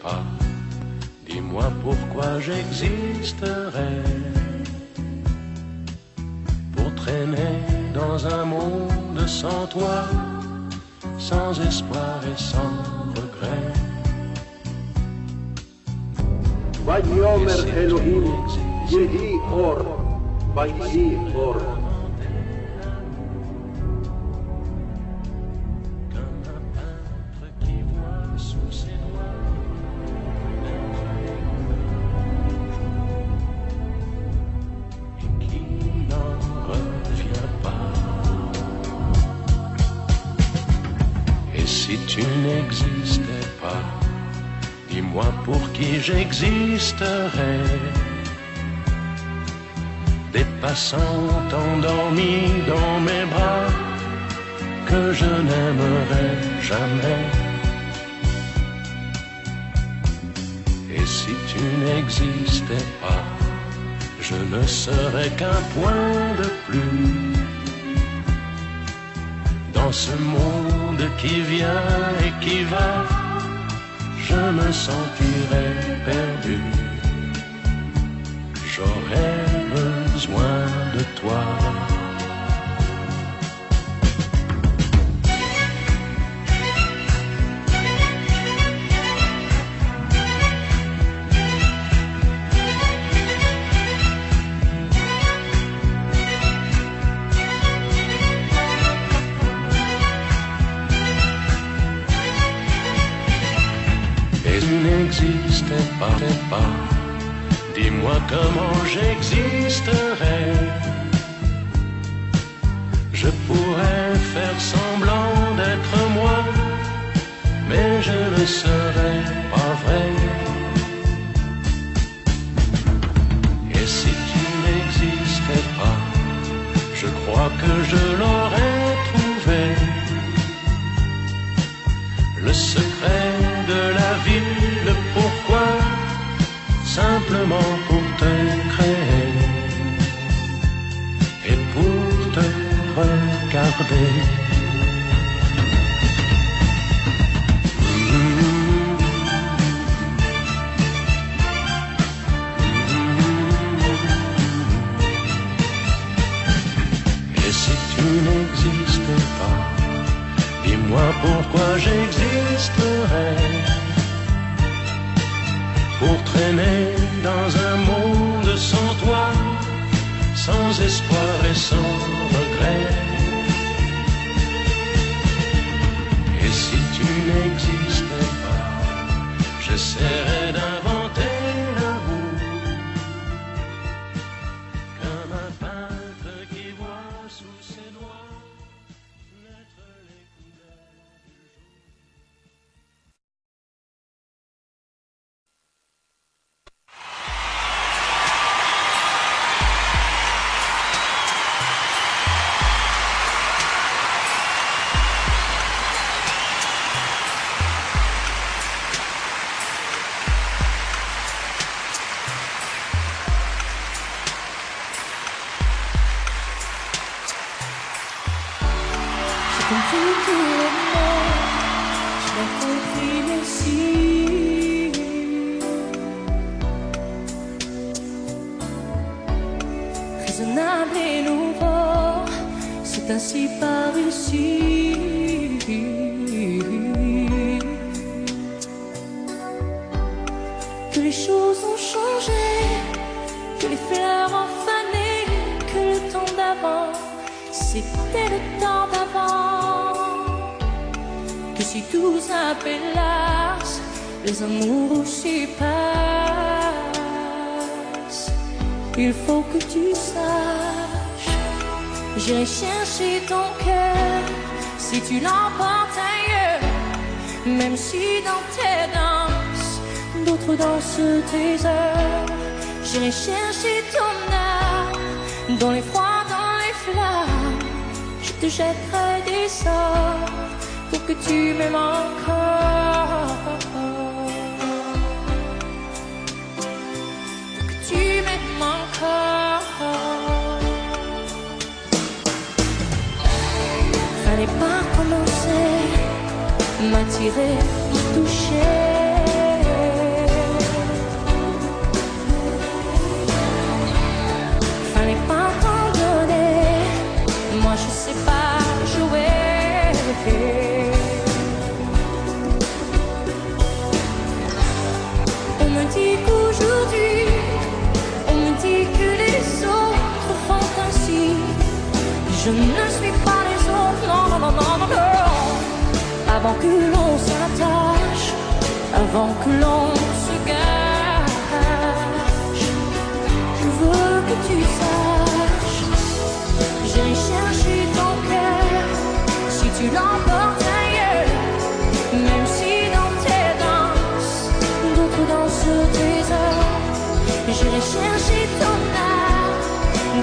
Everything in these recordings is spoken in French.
pas, dis-moi pourquoi j'existerais. Pour traîner dans un monde sans toi, sans espoir et sans regret. Vayomer Elohim, Yehi Or, Vayi Or. Si tu n'existais pas, dis-moi pour qui j'existerais. Des passants endormis dans mes bras que je n'aimerais jamais. Et si tu n'existais pas, je ne serais qu'un point de plus dans ce monde qui vient et qui va. Je me sentirais perdu. J'aurais besoin de toi. N'existais pas, dis-moi comment j'existerais. Je pourrais faire semblant d'être moi, mais je ne serais pas vrai. Et si tu n'existais pas, je crois que je l'aurais trouvé. Le secret de la vie, le pourquoi, simplement pour te créer et pour te regarder. Et si tu n'existais pas, dis-moi pourquoi j'existerais. Pour traîner dans un monde sans toi, sans espoir et sans regret. Et si tu n'existais pas, j'essaierais d'inventer l'amour, comme un peintre qui voit sous ses doigts naître les couleurs du jour. J'ai compris tout le monde, je l'ai compris aussi. Raisonnable et nouveau, c'est ainsi par ici. Que les choses ont changé, que les fleurs ont fané, que le temps d'avant, c'était le temps d'avant. Que si tout s'appelasse, les amours aussi passent. Il faut que tu saches, j'irai chercher ton cœur si tu l'emportes ailleurs. Même si dans tes danses, d'autres dansent tes heures. J'irai chercher ton âme dans les froids, dans les flammes. Je te jetterai des sorts pour que tu m'aimes encore. Pour que tu m'aimes encore. Fallait pas commencer, m'attirer, me toucher. Je ne suis pas les autres, non, non, non, non, non, non. Avant que l'on s'attache, avant que l'on se gâche, je veux que tu saches, j'ai cherché ton cœur, si tu l'emportes ailleurs, même si dans tes danses, d'autres dansent tes heures, j'irai chercher ton âme,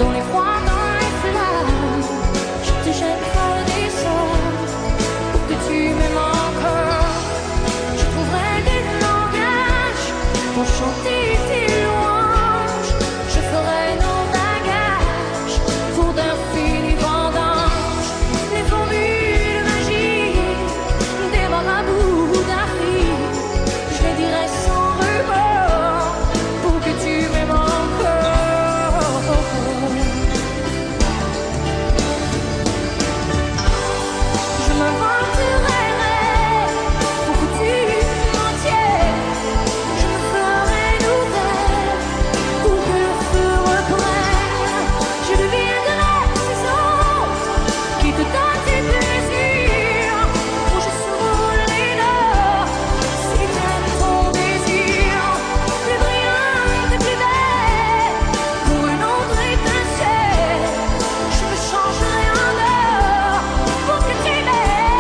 dans les froids, dans les flammes, je te jetterai des sorts, pour que tu m'aimes encore, je trouverai des langages, pour chanter tes louanges, je ferai nos bagages, pour d'infinis vendanges, les formules magiques, des marabouts d'Afrique, je les dirai sans remords, pour que tu m'aimes encore. Je m'inventerai pour que tu m'en tiennes, je me ferai nouvelle pour que le feu reprenne, je deviendrai ces autres qui te donnent tes plaisirs, pour je saoule les leurs, si t'aimes ton désir, plus brillante et plus belle, pour une autre étincelle, je me changerai en or, pour que tu m'aimes encore,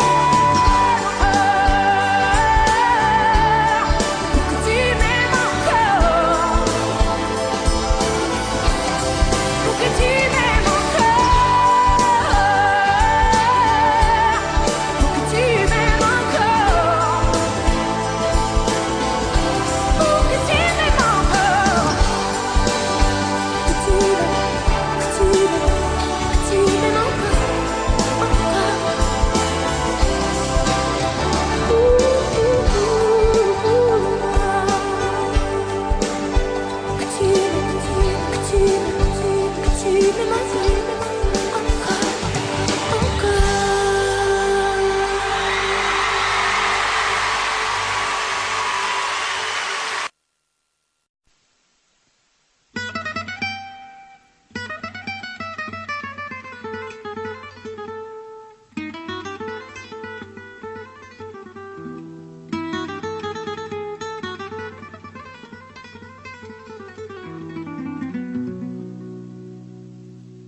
pour que tu m'aimes encore, pour que tu m'aimes encore, pour que tu m'aimes encore, pour que tu m'aimes encore, que tu m'aimes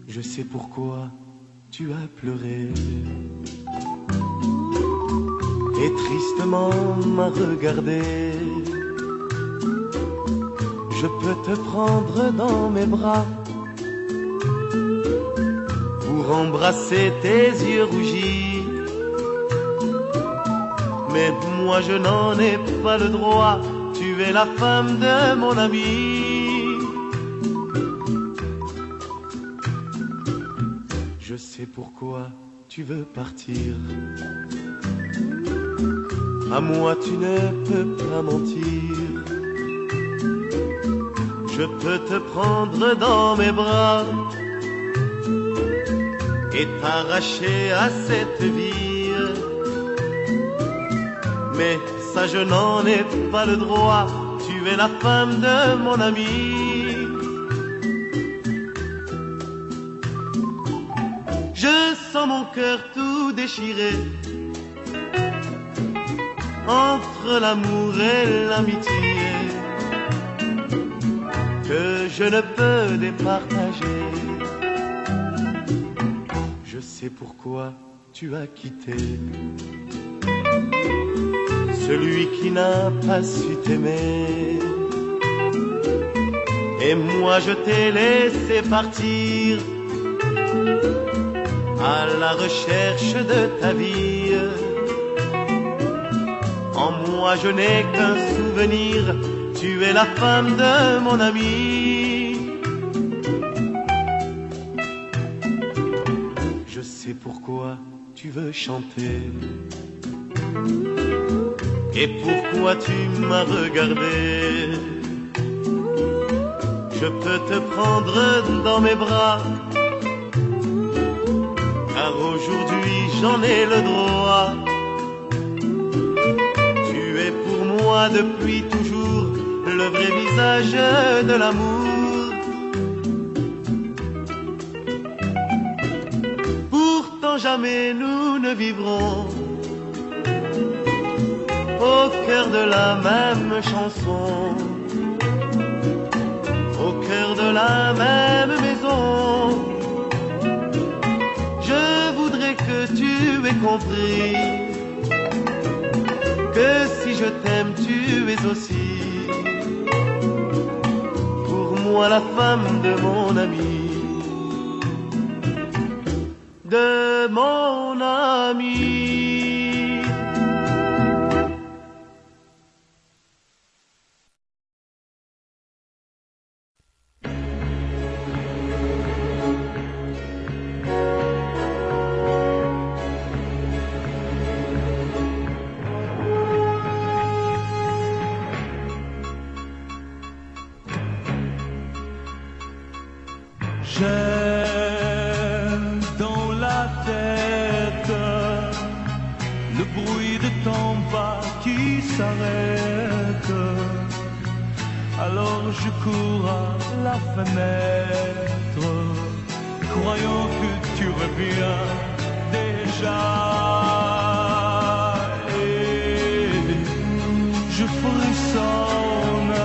Je sais pourquoi tu as pleuré et tristement m'a regardé. Je peux te prendre dans mes bras pour embrasser tes yeux rougis, mais moi je n'en ai pas le droit. Tu es la femme de mon ami. Je sais pourquoi tu veux partir. À moi tu ne peux pas mentir. Je peux te prendre dans mes bras et t'arracher à cette vie, mais ça je n'en ai pas le droit. Tu es la femme de mon ami. Je sens mon cœur tout déchiré entre l'amour et l'amitié que je ne peux départager. Je sais pourquoi tu as quitté celui qui n'a pas su t'aimer, et moi je t'ai laissé partir à la recherche de ta vie. En moi je n'ai qu'un souvenir, tu es la femme de mon ami. Je sais pourquoi tu veux chanter et pourquoi tu m'as regardé. Je peux te prendre dans mes bras, car aujourd'hui j'en ai le droit. Tu es pour moi depuis toujours le vrai visage de l'amour. Pourtant jamais nous ne vivrons au cœur de la même chanson, au cœur de la même maison. Je voudrais que tu aies compris que si je t'aime tu es aussi pour moi la femme de mon ami, de mon ami. J'ai dans la tête le bruit de ton pas qui s'arrête. Alors je cours à la fenêtre, croyant que tu reviens déjà. Et je frissonne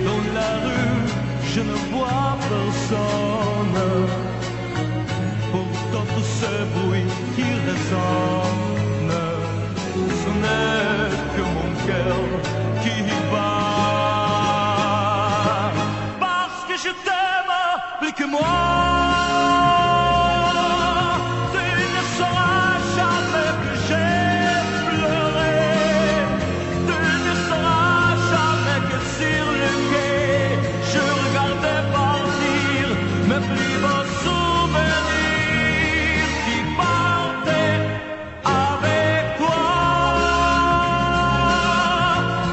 dans la rue, je ne vois personne. Pourtant tous ces bruits qui résonnent, ce n'est que mon cœur qui bat. Parce que je t'aime plus que moi, tu ne sauras jamais que j'ai pleuré. Tu ne sauras jamais que sur le quai je regardais partir mes plus beaux souvenirs qui partaient avec toi.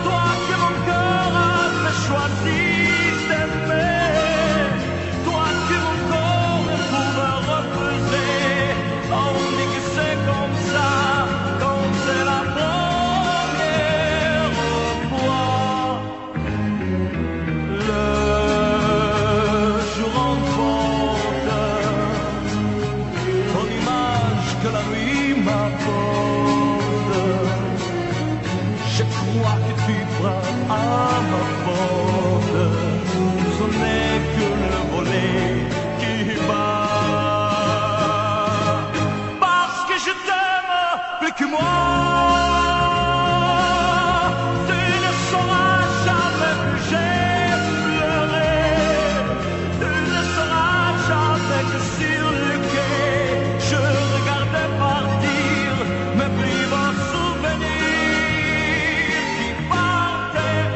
Toi que mon cœur avait choisi d'aimer, toi que mon corps ne pouvait refuser. On dit que c'est comme ça quand c'est la première fois. Le jour emporte ton image que la nuit m'apporte. Je crois que tu frappes à ma porte. Ce n'est que le volet qui bat. Parce que je t'aime plus que moi, tu ne sauras jamais que j'ai pleuré. Tu ne sauras jamais que sur le quai je regardais partir mes plus beaux souvenirs qui partaient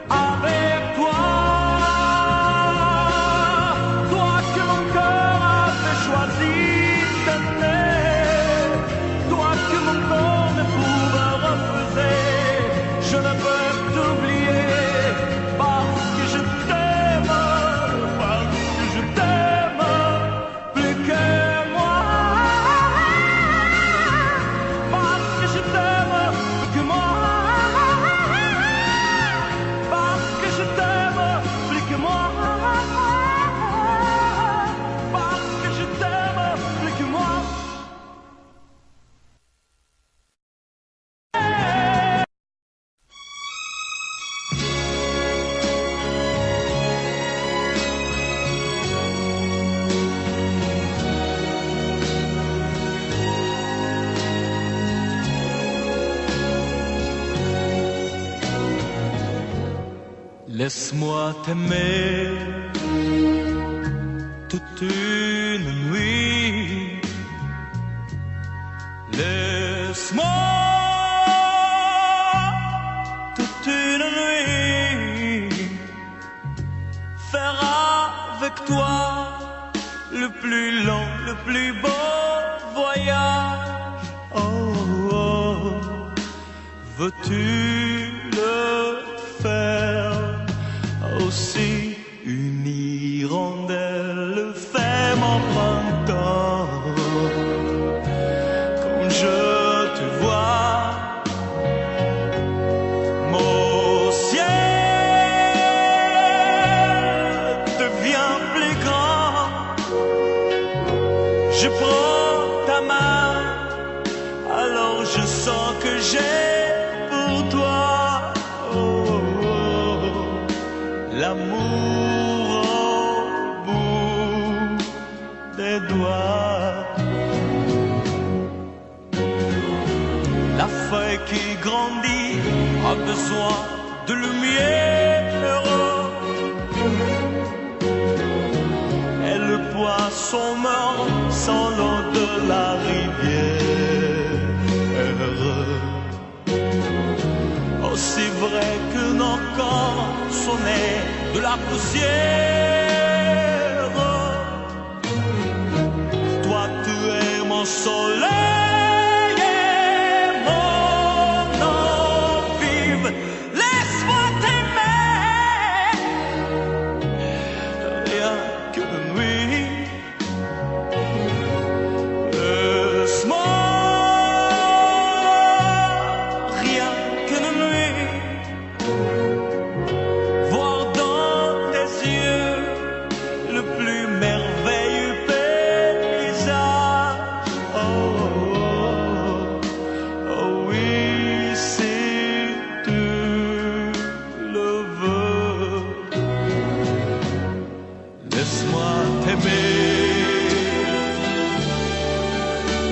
avec toi. Toi que mon cœur avait choisi d'aimer, toi que mon corps ne pouvait refuser. Je ne peux t'oublier parce que je t'aime, parce que je t'aime plus que moi. Parce que je t'aime plus que moi. Parce que je t'aime plus que moi. Parce que je t'aime plus que moi. Laisse-moi t'aimer toute une nuit. Laisse-moi toute une nuit faire avec toi le plus long, le plus beau voyage. Oh, oh. Veux-tu le faire aussi? Une hirondelle fait mon printemps. Comme je te vois, mon ciel devient plus grand. Je prends l'amour au bout des doigts. La feuille qui grandit a besoin de lumière, et le poisson meurt sans l'eau de la rivière. Aussi vrai que nos corps sont nés de la poussière, toi tu es mon soleil et mon eau vive. Laisse-moi t'aimer, rien que de nuit. Laisse-moi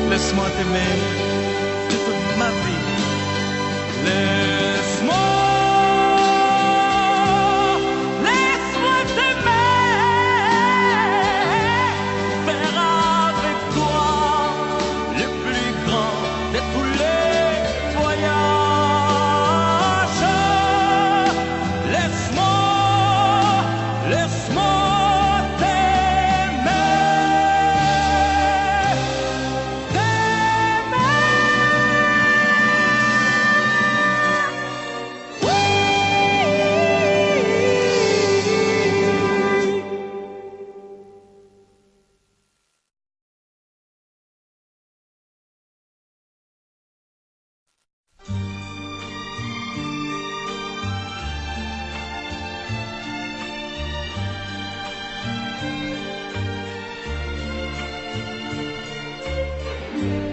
laisse-moi t'aimer toute ma vie. Laisse-moi t'aimer, faire avec toi le plus grand de tous les voyages. Laisse-moi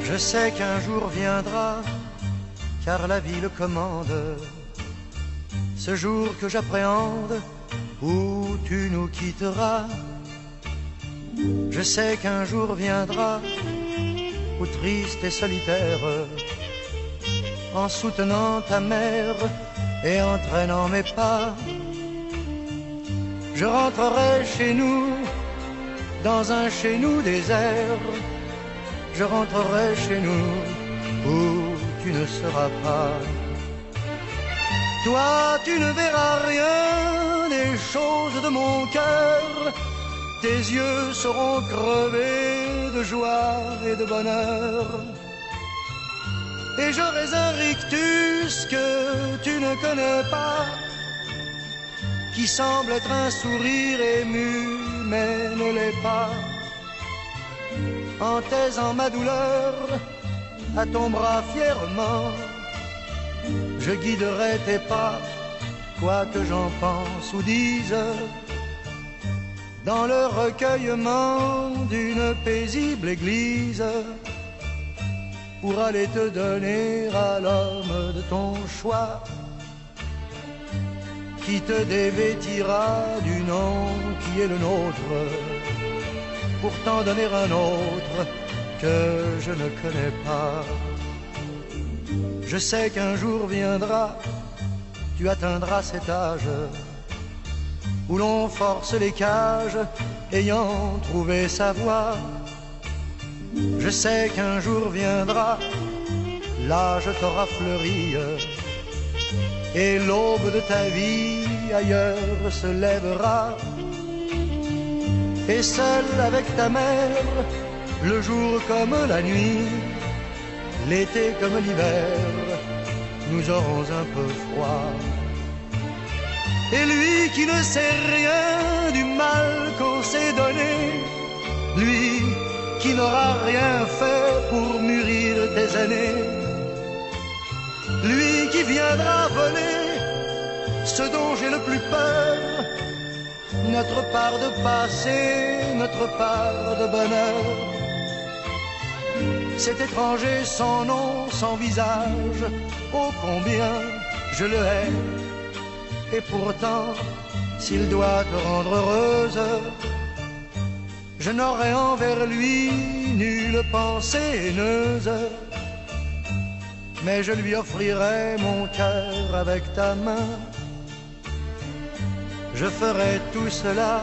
Je sais qu'un jour viendra, car la vie le commande, ce jour que j'appréhende, où tu nous quitteras. Je sais qu'un jour viendra, où triste et solitaire, en soutenant ta mère et en traînant mes pas, je rentrerai chez nous, dans un chez nous désert. Je rentrerai chez nous où tu ne seras pas. Toi, tu ne verras rien des choses de mon cœur. Tes yeux seront crevés de joie et de bonheur. Et j'aurai un rictus que tu ne connais pas, qui semble être un sourire ému, mais ne l'est pas. En taisant ma douleur à ton bras fièrement, je guiderai tes pas, quoi que j'en pense ou dise, dans le recueillement d'une paisible église, pour aller te donner à l'homme de ton choix, qui te dévêtira du nom qui est le nôtre, pour t'en donner un autre que je ne connais pas. Je sais qu'un jour viendra, tu atteindras cet âge où l'on force les cages ayant trouvé sa voie. Je sais qu'un jour viendra, l'âge t'aura fleuri et l'aube de ta vie ailleurs se lèvera. Et seul avec ta mère, le jour comme la nuit, l'été comme l'hiver, nous aurons un peu froid. Et lui qui ne sait rien du mal qu'on s'est donné, lui qui n'aura rien fait pour mûrir tes années, lui qui viendra voler ce dont j'ai le plus peur, notre part de passé, notre part de bonheur. Cet étranger sans nom, sans visage, oh combien je le hais. Et pourtant, s'il doit te rendre heureuse, je n'aurai envers lui nulle pensée haineuse, mais je lui offrirai mon cœur avec ta main. Je ferai tout cela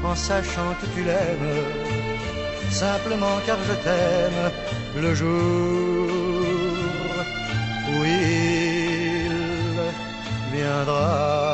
en sachant que tu l'aimes, simplement car je t'aime, le jour où il viendra.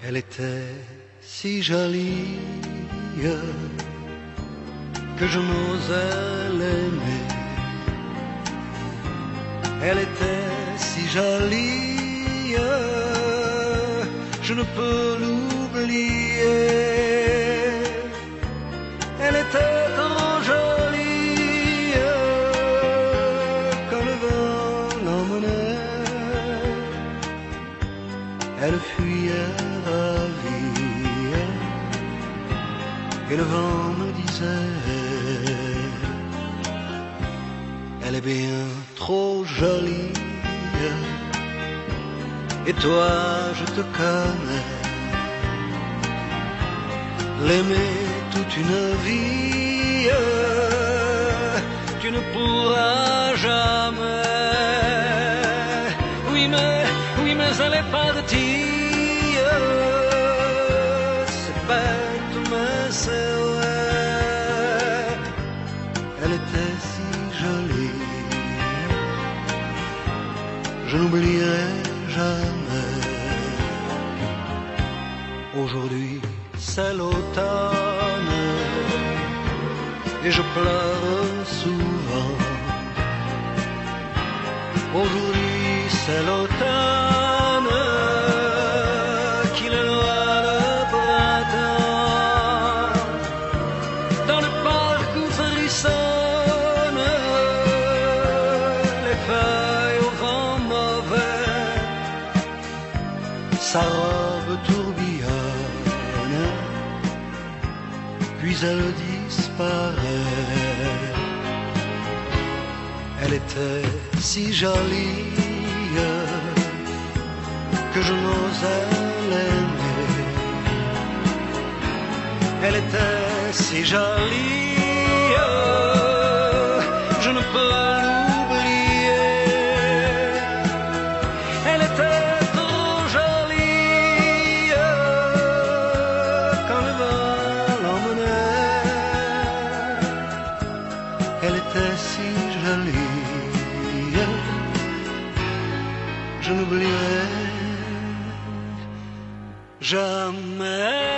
Elle était si jolie que je n'osais l'aimer. Elle était si jolie, je ne peux l'oublier. Elle était trop jolie quand le vent l'emmenait. Elle fuyait ravie et le vent me disait: elle est bien trop jolie. Et toi, je te connais, l'aimer toute une vie, tu ne pourras jamais. Oui, mais elle est partie, c'est bête, mais c'est vrai. Elle était si jolie, je n'oublierai jamais. Aujourd'hui c'est l'automne et je pleure souvent. Aujourd'hui c'est l'automne qui le noie le printemps. Dans le parc où frissonnent les feuilles au vent mauvais, sa robe tourbillonne, puis elle disparaît. Elle était si jolie que je n'osais l'aimer. Elle était si jolie, je ne peux l'oublier. Elle était trop jolie quand le vent l'emmenait. Elle était si jolie, je n'oublierai jamais.